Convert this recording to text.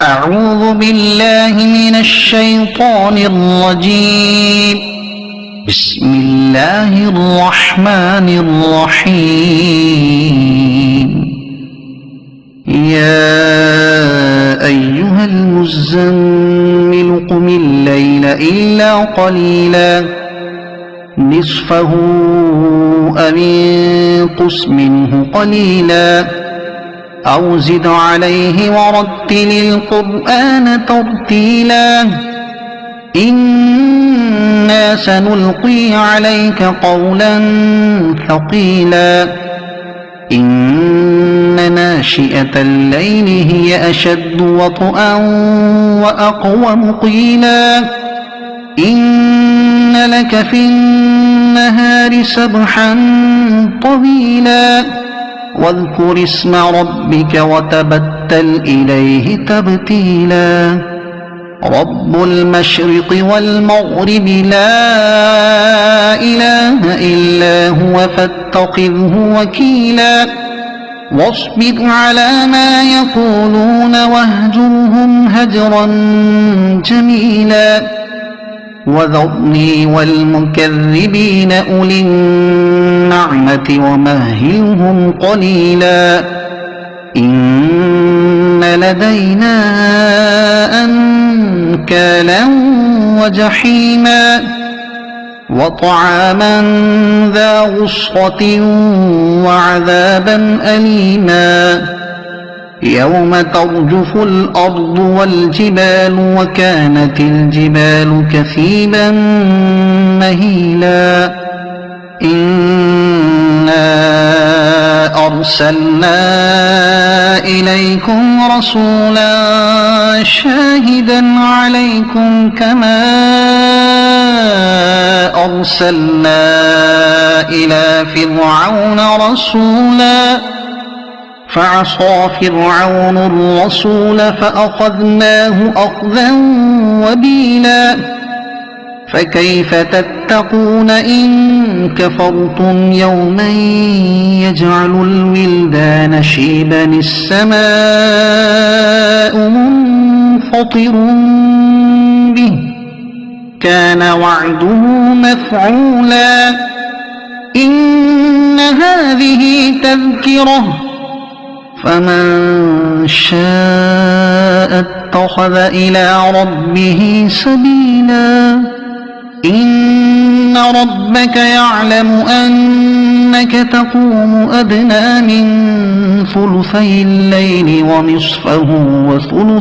أعوذ بالله من الشيطان الرجيم. بسم الله الرحمن الرحيم. يا أيها المزمل قم الليل إلا قليلا نصفه أو انقص منه قليلا أو زد عليه ورتل القرآن ترتيلا إنا سنلقي عليك قولا ثقيلا إن ناشئة الليل هي أشد وطئا وأقوم قيلا إن لك في النهار سبحا طويلا واذكر اسم ربك وتبتل إليه تبتيلا رب المشرق والمغرب لا إله إلا هو فاتخذه وكيلا واصبر على ما يقولون واهجرهم هجرا جميلا وذرني والمكذبين أولي النعمة ومهلهم قليلا إن لدينا أنكالا وجحيما وطعاما ذا غصة وعذابا أليما يوم ترجف الأرض والجبال وكانت الجبال كثيبا مهيلا إنا أرسلنا إليكم رسولا شاهدا عليكم كما أرسلنا إلى فرعون رسولا فعصى فرعون الرسول فأخذناه أخذا وبيلا فكيف تتقون إن كفرتم يوما يجعل الولدان شيبا السماء منفطر به كان وعده مفعولا إن هذه تذكرة فمن شاء اتخذ إلى ربه سبيلا إن ربك يعلم أنك تقوم أدنى من ثلثي الليل ونصفه وثلثه